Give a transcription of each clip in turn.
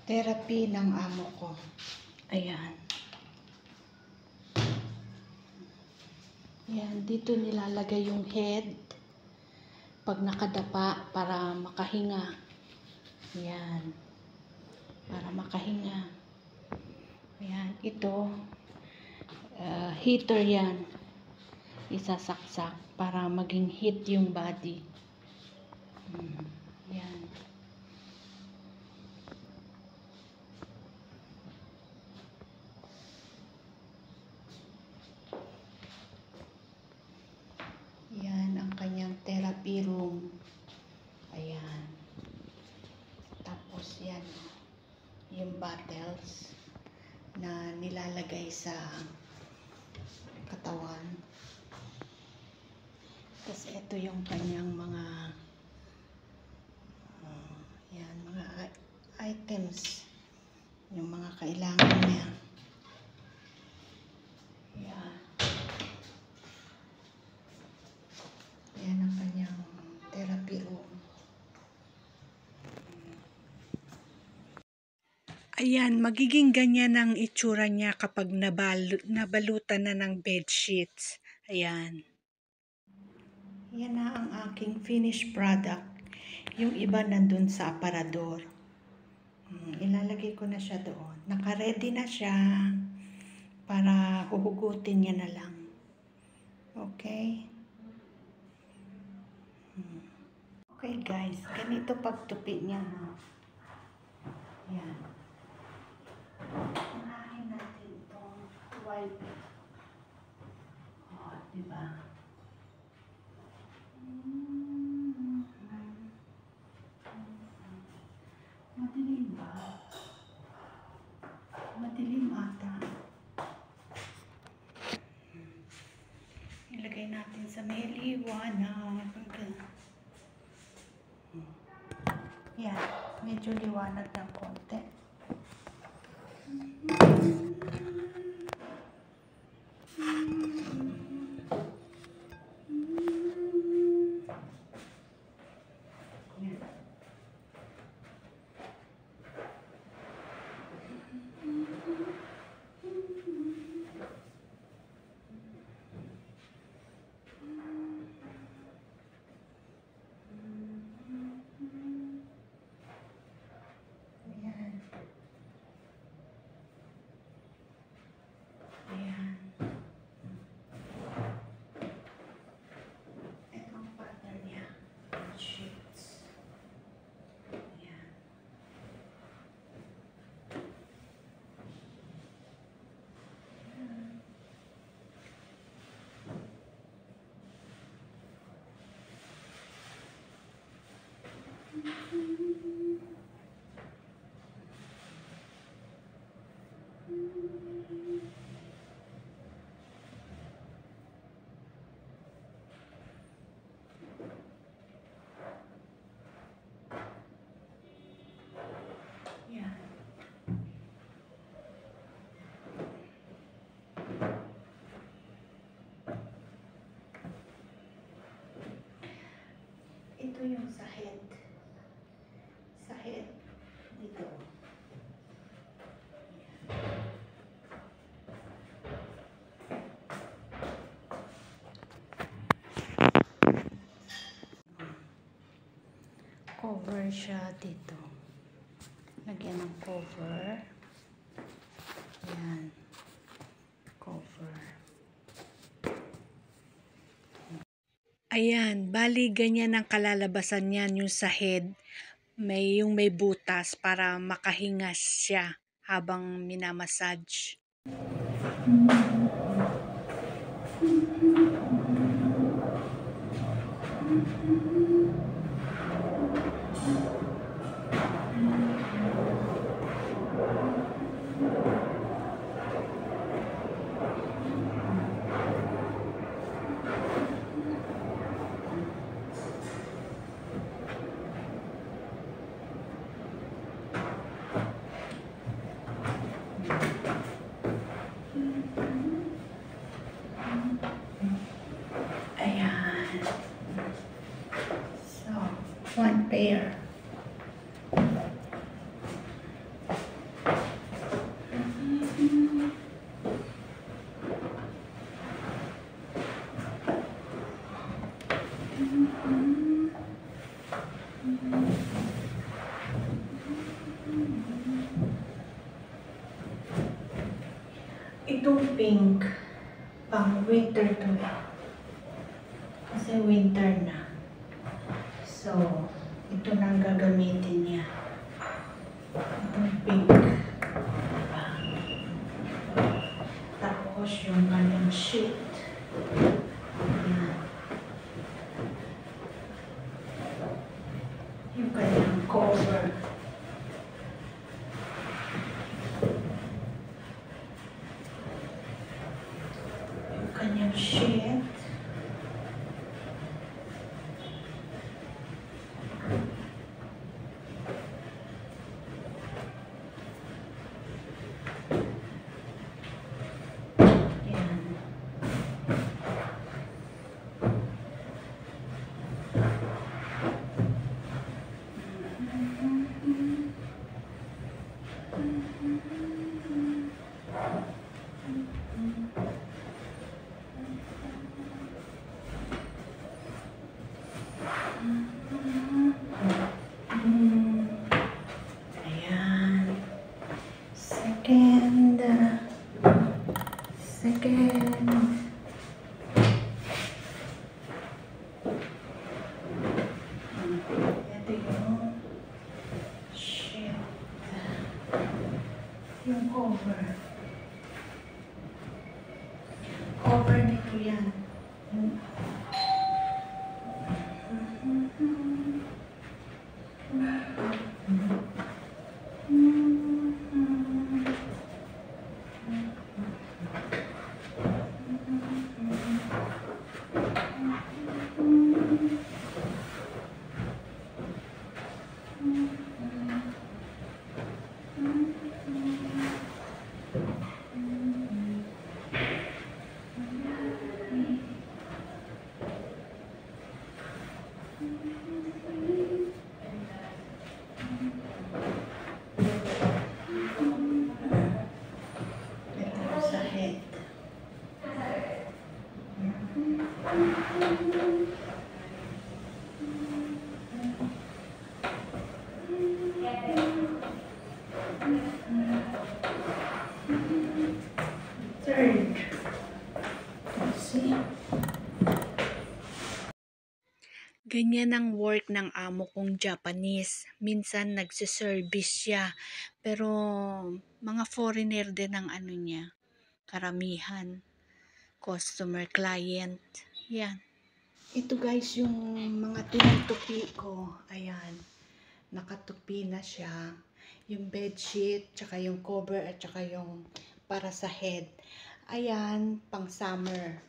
Therapy ng amo ko. Ayan. Ayan, dito nilalagay yung head pag nakadapa para makahinga. Ayan. Para makahinga. Ayan, ito heater yan. Isasaksak para maging heat yung body. Ayan. Yan ang kanyang therapy room. Ayan. Tapos yan, yung bottles na nilalagay sa katawan. Tapos ito yung kanyang mga yan, mga items. Yung mga kailangan niya. Yan. Yan ang kanyang therapy room. Ayan, magiging ganyan ang itsura niya kapag nabalutan na ng bed sheets. Ayan. Yan na ang aking finished product. Yung iba nandun sa aparador. Ilalagay ko na siya doon. Naka-ready na siya para huhugutin niya na lang. Okay? Okay guys, ganito pagtupi niya. No? Yan. Unahin natin itong white. Oh, diba? Madilim ba? Madilim ata. Ilagay natin sa may liwanag. Yan, medyo liwanag ng konti. Ito yung sa head. Sa head. Dito. Cover siya dito. Lagyan ng cover. Yan. Cover. Ayan, bali ganyan ang kalalabasan niyan yung sa head. Yung may butas para makahinga siya habang minamassage. One pair. Itong pink, pang winter to eh. Kasi winter na. So, ito na ang gagamitin niya. Itong pink. Diba? Tapos yung kanyang sheet. Ayan. Yung kanyang cover. Yung kanyang sheet. Ayan. Second. Ito yung sheet. Yung cover. Cover nito yan. Ito sa head. Third. Let's see. Ganyan ang work ng amo kong Japanese. Minsan nagsiservice siya. Pero mga foreigner din ang ano niya. Karamihan. Customer, client. Yan. Ito guys yung mga tinutupi ko. Ayan. Nakatupi na siya. Yung bedsheet, tsaka yung cover, at tsaka yung para sa head. Ayan, pang summer.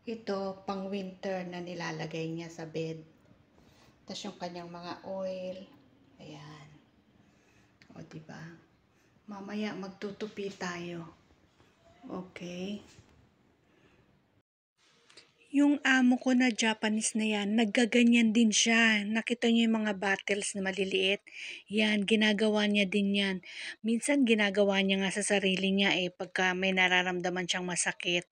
Ito, pang winter na nilalagay niya sa bed. Tapos yung kanyang mga oil. Ayan. O, diba? Mamaya magtutupi tayo. Okay. Yung amo ko na Japanese na yan, naggaganyan din siya. Nakita niyo yung mga bottles na maliliit? Yan, ginagawa niya din yan. Minsan ginagawa niya nga sa sarili niya pagka may nararamdaman siyang masakit.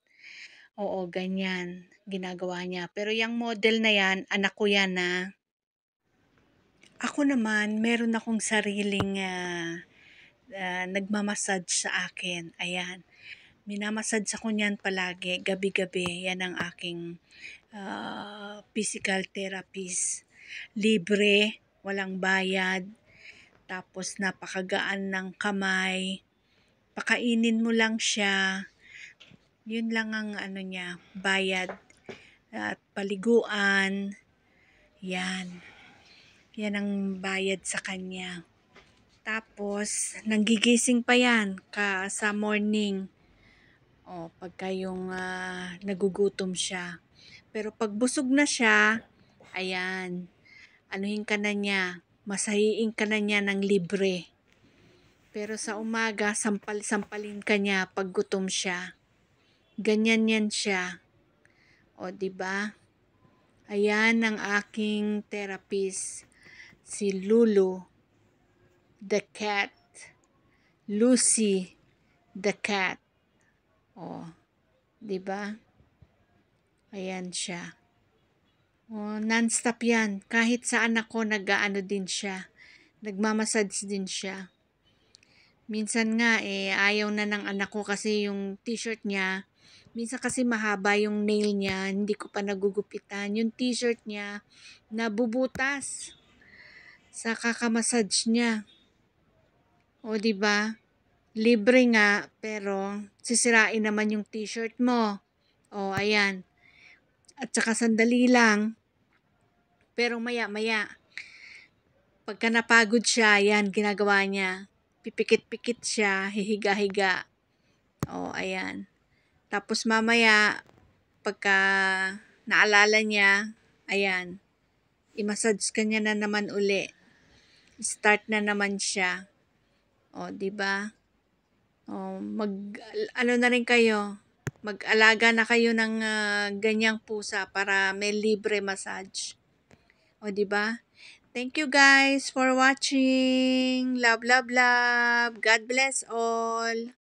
Oo, ganyan. Ginagawa niya. Pero yung model na yan, anak ko yan na. Ako naman, meron akong sariling nagmamassage sa akin. Ayan. Minamassage ako niyan palagi, gabi-gabi. Yan ang aking physical therapist. Libre, walang bayad. Tapos napakagaan ng kamay. Pakainin mo lang siya. Yun lang ang ano niya, bayad. At paliguan. Yan. Yan ang bayad sa kanya. Tapos, nanggigising pa yan sa morning. O, pagka yung nagugutom siya. Pero pag busog na siya, ayan, anuhin ka na niya, masahiin ka na niya ng libre. Pero sa umaga, sampal-sampalin ka niya pag gutom siya. Ganyan yan siya. O, diba? Ayan ang aking therapist, si Lulu, the cat. Lucy, the cat. O, diba? Ayan siya. O, non-stop yan. Kahit saan ako, nag-aano din siya. Nagmamassage din siya. Minsan nga ayaw na ng anak ko kasi yung t-shirt niya. Minsan kasi mahaba yung nail niya, hindi ko pa nagugupitan. Yung t-shirt niya nabubutas sa kakamassage niya. O di ba? Libre nga pero sisirain naman yung t-shirt mo. O ayan. At saka sandali lang. Pero maya-maya pagka napagod siya, yan ginagawa niya. Pipikit-pikit siya, hihiga-higa. O ayan. Tapos mamaya pagka naalala niya, ayan, i-massage ka niya na naman uli. Start na naman siya. O, di ba? O, ano na rin kayo, mag-alaga na kayo ng ganyang pusa para may libre massage. O, di ba? Thank you guys for watching. Love, love, love. God bless all.